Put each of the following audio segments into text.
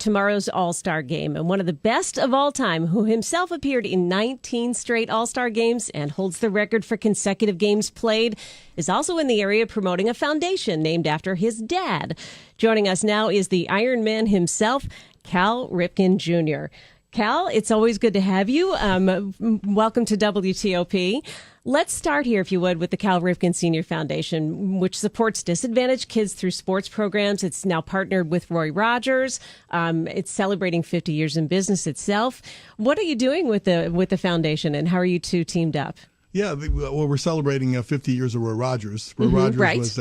tomorrow's All-Star Game. And one of the best of all time, who himself appeared in 19 straight All-Star games and holds the record for consecutive games played, is also in the area promoting a foundation named after his dad. Joining us now is the Iron Man himself, Cal Ripken Jr. Cal, it's always good to have you. Welcome to WTOP. Let's start here, if you would, with the Cal Ripken Sr. Foundation, which supports disadvantaged kids through sports programs. It's now partnered with Roy Rogers. It's celebrating 50 years in business itself. What are you doing with the foundation, and how are you two teamed up? Yeah, well, we're celebrating 50 years of Roy Rogers. Roy Rogers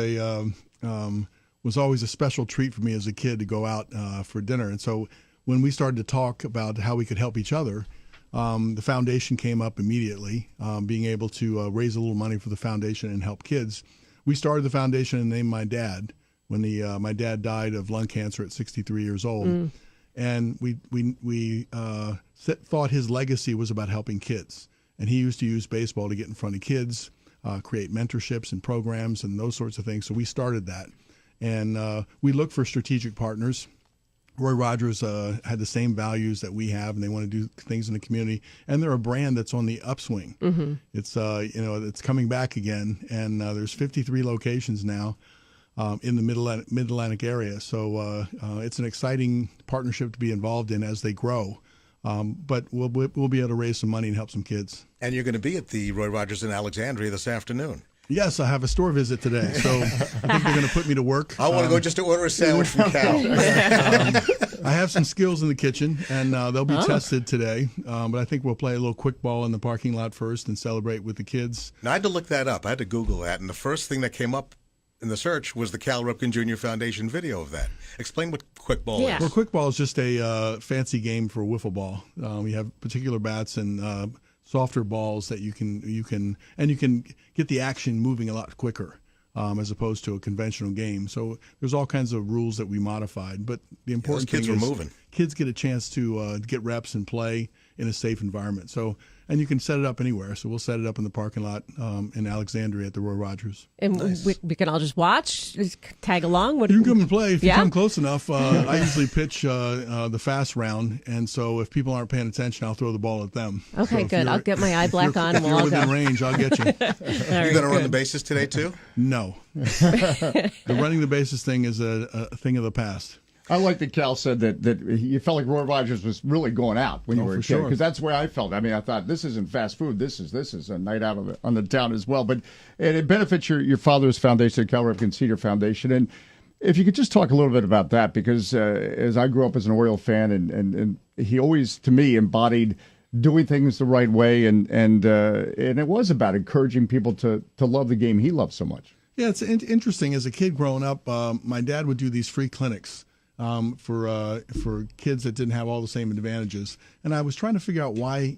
was always a special treat for me as a kid to go out for dinner, and so when we started to talk about how we could help each other, the foundation came up immediately, being able to raise a little money for the foundation and help kids. We started the foundation and named my dad when my dad died of lung cancer at 63 years old. And we thought his legacy was about helping kids. And he used to use baseball to get in front of kids, create mentorships and programs and those sorts of things. So we started that. And we look for strategic partners. Roy Rogers had the same values that we have, and they want to do things in the community. And they're a brand that's on the upswing. It's it's coming back again, and there's 53 locations now in the Mid-Atlantic area. So it's an exciting partnership to be involved in as they grow. But we'll be able to raise some money and help some kids. And you're going to be at the Roy Rogers in Alexandria this afternoon. Yes, I have a store visit today, so I think they're going to put me to work. I want to go just to order a sandwich from Cal. I have some skills in the kitchen, and they'll be tested today. But I think we'll play a little quick ball in the parking lot first and celebrate with the kids. Now, I had to look that up. I had to Google that, and the first thing that came up in the search was the Cal Ripken Jr. Foundation video of that. Explain what quick ball is. Well, quick ball is just a fancy game for wiffle ball. We have particular bats and softer balls that you can get the action moving a lot quicker as opposed to a conventional game. So there's all kinds of rules that we modified, but the important thing is kids get a chance to get reps and play in a safe environment. So, and you can set it up anywhere. So we'll set it up in the parking lot in Alexandria at the Roy Rogers. And we can all just watch, tag along. You can come and play if you come close enough. I usually pitch the fast round, and so if people aren't paying attention, I'll throw the ball at them. Okay, good. I'll get my eye black on. If you're within range, I'll get you. You going to run the bases today too? No. The running the bases thing is a thing of the past. I like that Cal said that you felt like Roy Rogers was really going out when you were a kid, because that's the way I felt. I mean, I thought this isn't fast food. This is a night out on the town as well. But it benefits your father's foundation, the Cal Ripken Sr. Foundation. And if you could just talk a little bit about that, because as I grew up as an Oriole fan, and he always, to me, embodied doing things the right way, and it was about encouraging people to love the game he loved so much. Yeah, it's interesting. As a kid growing up, my dad would do these free clinics for kids that didn't have all the same advantages. And I was trying to figure out why,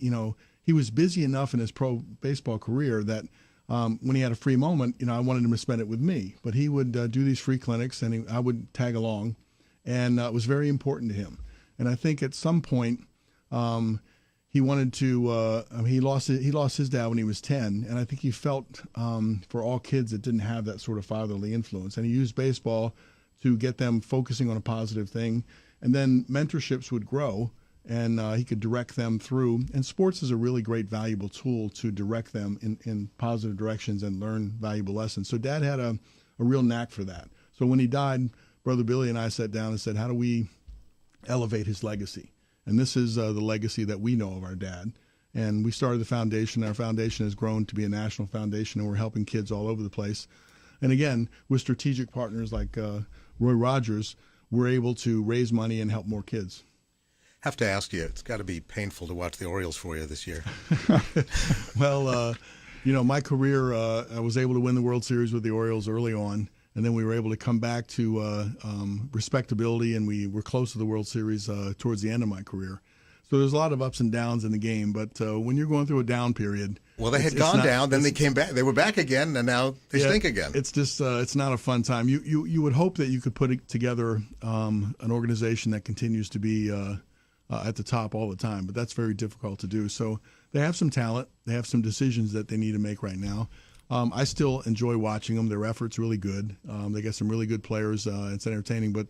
he was busy enough in his pro baseball career that when he had a free moment, I wanted him to spend it with me. But he would do these free clinics, and I would tag along, and it was very important to him. And I think at some point he wanted to. He lost his dad when he was 10, and I think he felt for all kids that didn't have that sort of fatherly influence, and he used baseball to get them focusing on a positive thing. And then mentorships would grow, and he could direct them through. And sports is a really great, valuable tool to direct them in positive directions and learn valuable lessons. So Dad had a real knack for that. So when he died, Brother Billy and I sat down and said, how do we elevate his legacy? And this is the legacy that we know of our dad. And we started the foundation. Our foundation has grown to be a national foundation, and we're helping kids all over the place. And again, with strategic partners like Roy Rogers, we're able to raise money and help more kids. Have to ask you, it's got to be painful to watch the Orioles for you this year. Well, my career, I was able to win the World Series with the Orioles early on, and then we were able to come back to respectability, and we were close to the World Series towards the end of my career. So there's a lot of ups and downs in the game, but when you're going through a down period. Well, they had gone down, then they came back. They were back again, and now they stink again. It's just it's not a fun time. You would hope that you could put together an organization that continues to be at the top all the time, but that's very difficult to do. So they have some talent. They have some decisions that they need to make right now. I still enjoy watching them. Their effort's really good. They got some really good players. It's entertaining, but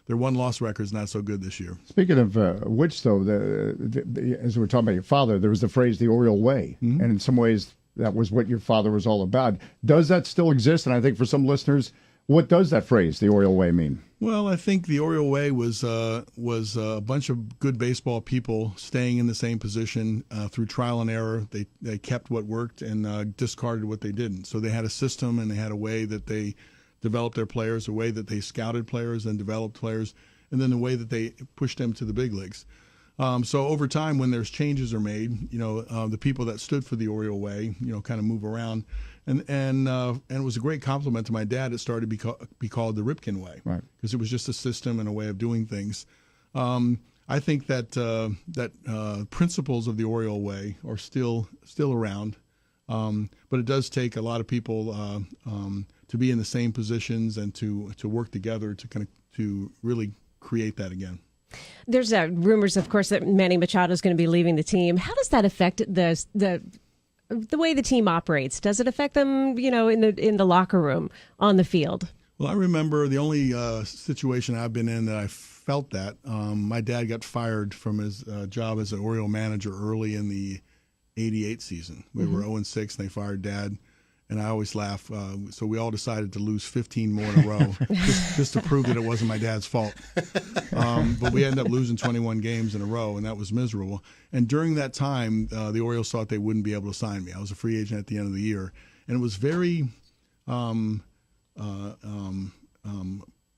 their one-loss record is not so good this year. Speaking of which, though, as we were talking about your father, there was the phrase "the Oriole way," and in some ways, that was what your father was all about. Does that still exist? And I think for some listeners, what does that phrase, "the Oriole way," mean? Well, I think the Oriole way was a bunch of good baseball people staying in the same position through trial and error. They kept what worked and discarded what they didn't. So they had a system and they had a way that they developed their players, a way that they scouted players and developed players, and then the way that they pushed them to the big leagues. So over time, when there's changes are made, the people that stood for the Oriole way, kind of move around, and it was a great compliment to my dad. It started to be called the Ripken way, right? Because it was just a system and a way of doing things. I think that principles of the Oriole way are still around, but it does take a lot of people to be in the same positions and to work together to really create that again. There's rumors, of course, that Manny Machado is going to be leaving the team. How does that affect the way the team operates? Does it affect them, in the locker room, on the field? Well, I remember the only situation I've been in that I felt that. My dad got fired from his job as an Oriole manager early in the '88 season. We were 0-6, and they fired Dad. And I always laugh. So we all decided to lose 15 more in a row just to prove that it wasn't my dad's fault. But we ended up losing 21 games in a row, and that was miserable. And during that time, the Orioles thought they wouldn't be able to sign me. I was a free agent at the end of the year. And it was very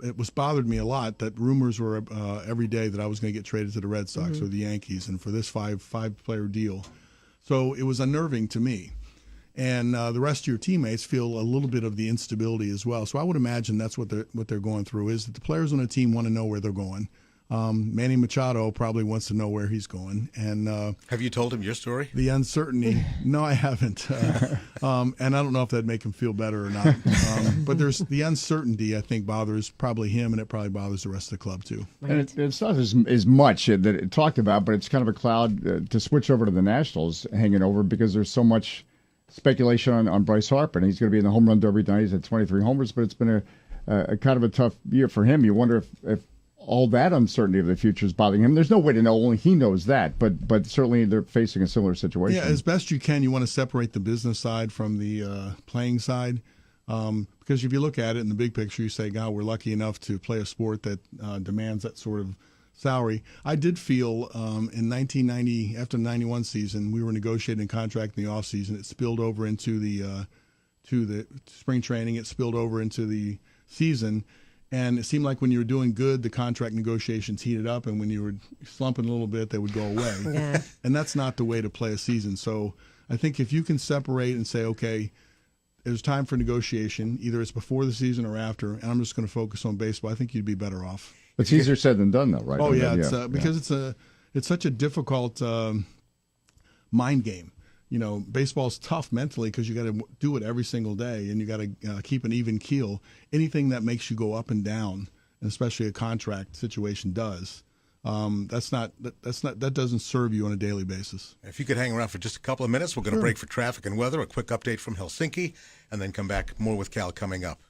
it was bothered me a lot that rumors were every day that I was going to get traded to the Red Sox or the Yankees and for this five-player deal. So it was unnerving to me. And the rest of your teammates feel a little bit of the instability as well. So I would imagine that's what they're going through, is that the players on the team want to know where they're going. Manny Machado probably wants to know where he's going. And have you told him your story? The uncertainty. No, I haven't. And I don't know if that'd make him feel better or not. But there's the uncertainty, I think, bothers probably him, and it probably bothers the rest of the club too. Right. And it's not as much that it talked about, but it's kind of a cloud to switch over to the Nationals hanging over because there's so much speculation on Bryce Harper, and he's going to be in the home run derby tonight. He's had 23 homers, but it's been a kind of a tough year for him. You wonder if all that uncertainty of the future is bothering him. There's no way to know. Only he knows that, but certainly they're facing a similar situation. Yeah, as best you can, you want to separate the business side from the playing side, because if you look at it in the big picture, you say, God, we're lucky enough to play a sport that demands that sort of salary. I did feel in 1990, after the 91 season, we were negotiating a contract in the offseason. It spilled over into the spring training. It spilled over into the season. And it seemed like when you were doing good, the contract negotiations heated up. And when you were slumping a little bit, they would go away. Yeah. And that's not the way to play a season. So I think if you can separate and say, okay, there's time for negotiation, either it's before the season or after, and I'm just going to focus on baseball, I think you'd be better off. It's easier said than done, though, right? Oh yeah, because it's such a difficult mind game. Baseball's tough mentally because you got to do it every single day, and you got to keep an even keel. Anything that makes you go up and down, and especially a contract situation does. That doesn't serve you on a daily basis. If you could hang around for just a couple of minutes, we're going to break for traffic and weather. A quick update from Helsinki, and then come back more with Cal coming up.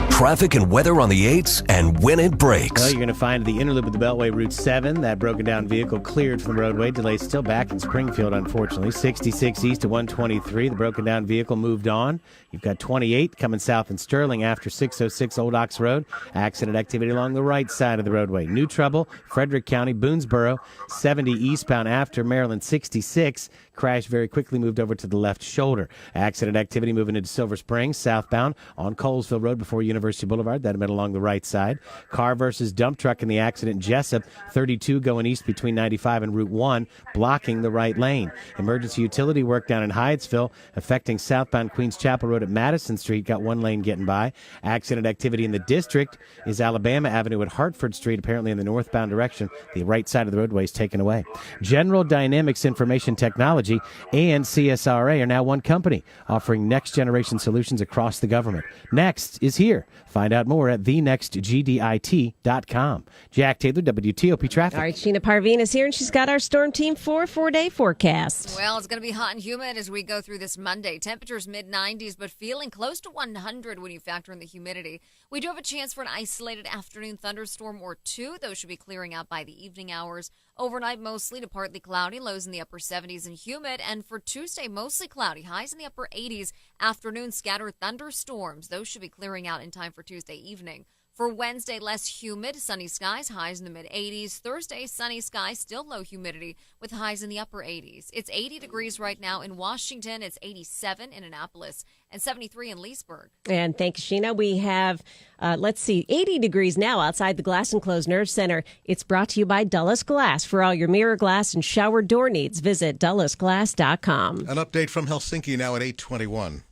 Traffic and weather on the 8s and when it breaks. Well, you're going to find the inner loop of the Beltway, Route 7. That broken down vehicle cleared from the roadway. Delays still back in Springfield, unfortunately. 66 east to 123. The broken down vehicle moved on. You've got 28 coming south in Sterling after 606 Old Ox Road. Accident activity along the right side of the roadway. New trouble, Frederick County, Boonesboro. 70 eastbound after Maryland 66. Crash very quickly moved over to the left shoulder. Accident activity moving into Silver Springs, southbound on Colesville Road before University Boulevard. That meant along the right side. Car versus dump truck in the accident in Jessup. 32 going east between 95 and Route 1, blocking the right lane. Emergency utility work down in Hyattsville affecting southbound Queens Chapel Road at Madison Street. Got one lane getting by. Accident activity in the district is Alabama Avenue at Hartford Street, apparently in the northbound direction. The right side of the roadway is taken away. General Dynamics Information Technology and CSRA are now one company, offering next-generation solutions across the government. Next, next is here. Find out more at thenextgdit.com. Jack Taylor, WTOP Traffic. All right, Sheena Parveen is here, and she's got our Storm Team 4-day forecast. Well, it's going to be hot and humid as we go through this Monday. Temperatures mid-90s, but feeling close to 100 when you factor in the humidity. We do have a chance for an isolated afternoon thunderstorm or two. Those should be clearing out by the evening hours. Overnight, mostly to partly cloudy, lows in the upper 70s and humid. And for Tuesday, mostly cloudy, highs in the upper 80s. Afternoon, scattered thunderstorms. Those should be clearing out in time for Tuesday evening. For Wednesday, less humid, sunny skies, highs in the mid-80s. Thursday, sunny skies, still low humidity with highs in the upper 80s. It's 80 degrees right now in Washington. It's 87 in Annapolis and 73 in Leesburg. And thanks, Sheena. We have, 80 degrees now outside the Glass Enclosed Nerve Center. It's brought to you by Dulles Glass. For all your mirror glass and shower door needs, visit DullesGlass.com. An update from Helsinki now at 8:21.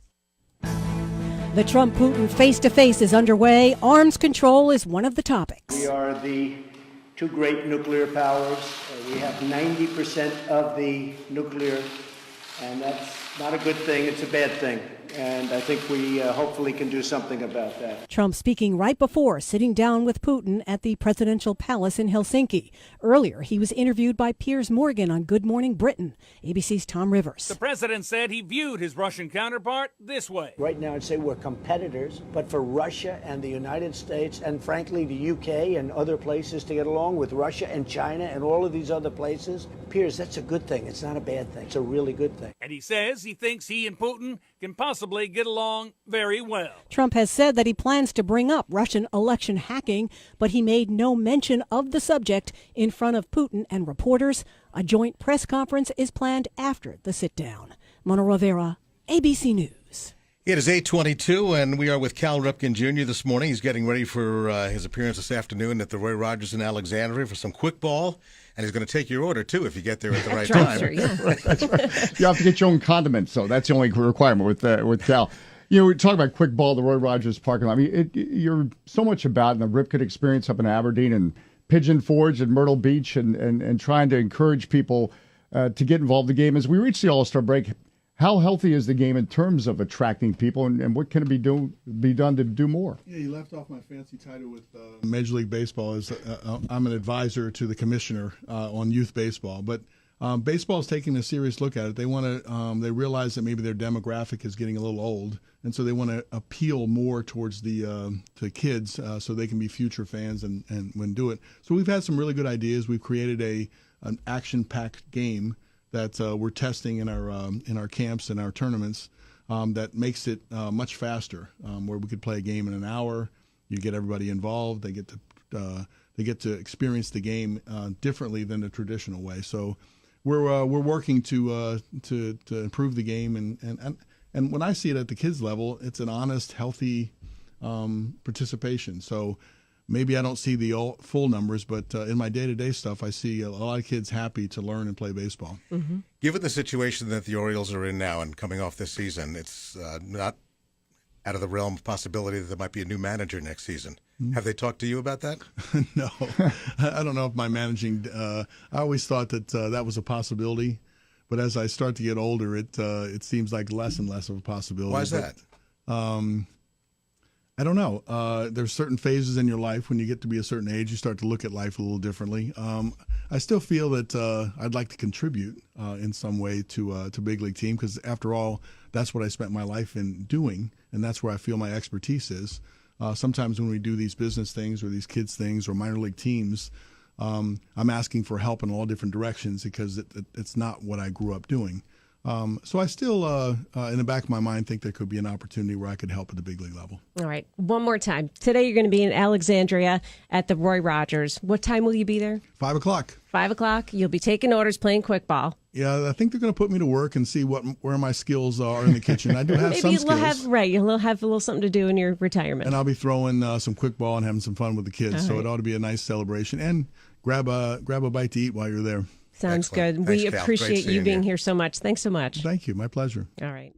The Trump-Putin face-to-face is underway. Arms control is one of the topics. We are the two great nuclear powers. We have 90% of the nuclear, and that's not a good thing. It's a bad thing. And I think we hopefully can do something about that. Trump speaking right before sitting down with Putin at the presidential palace in Helsinki. Earlier, he was interviewed by Piers Morgan on Good Morning Britain. ABC's Tom Rivers. The president said he viewed his Russian counterpart this way. Right now, I'd say we're competitors, but for Russia and the United States and, frankly, the UK and other places to get along with Russia and China and all of these other places, Piers, that's a good thing. It's not a bad thing. It's a really good thing. And he says he thinks he and Putin can possibly get along very well. Trump has said that he plans to bring up Russian election hacking, but he made no mention of the subject in front of Putin and reporters. A joint press conference is planned after the sit-down. Mona Rivera, ABC News. It is 8:22, and we are with Cal Ripken Jr. this morning. He's getting ready for his appearance this afternoon at the Roy Rogers in Alexandria for some quick ball. And he's going to take your order, too, if you get there at the right time. That's right. You have to get your own condiments, so that's the only requirement with Cal. You know, we talk about quick ball, the Roy Rogers parking lot. I mean, you're so much about the Ripken experience up in Aberdeen and Pigeon Forge and Myrtle Beach and trying to encourage people to get involved in the game. As we reach the All-Star break, how healthy is the game in terms of attracting people, and what can be done to do more? Yeah, you left off my fancy title with Major League Baseball. I'm an advisor to the commissioner on youth baseball, but baseball is taking a serious look at it. They want to. They realize that maybe their demographic is getting a little old, and so they want to appeal more towards the to kids, so they can be future fans and when do it. So we've had some really good ideas. We've created an action-packed game that we're testing in our camps and our tournaments that makes it much faster, where we could play a game in an hour. You get everybody involved. They get to experience the game differently than the traditional way. So we're working to improve the game, and when I see it at the kids level, it's an honest, healthy participation. So maybe I don't see the full numbers, but in my day-to-day stuff, I see a lot of kids happy to learn and play baseball. Mm-hmm. Given the situation that the Orioles are in now and coming off this season, it's not out of the realm of possibility that there might be a new manager next season. Mm-hmm. Have they talked to you about that? No. I don't know if my managing I always thought that that was a possibility, but as I start to get older, it seems like less and less of a possibility. Why is that? I don't know. There's certain phases in your life when you get to be a certain age, you start to look at life a little differently. I still feel that I'd like to contribute in some way to big league team, because after all, that's what I spent my life in doing, and that's where I feel my expertise is. Sometimes when we do these business things or these kids things or minor league teams, I'm asking for help in all different directions because it's not what I grew up doing. So I still, in the back of my mind, think there could be an opportunity where I could help at the big league level. All right. One more time. Today you're going to be in Alexandria at the Roy Rogers. What time will you be there? 5 o'clock. 5 o'clock. You'll be taking orders, playing quick ball. Yeah, I think they're going to put me to work and see where my skills are in the kitchen. I do have some skills. You'll have a little something to do in your retirement. And I'll be throwing some quick ball and having some fun with the kids. All so right. It ought to be a nice celebration. And grab a bite to eat while you're there. Sounds Excellent. good. Thanks, we Cal. appreciate you being here so much. Thanks so much. Thank you. My pleasure. All right.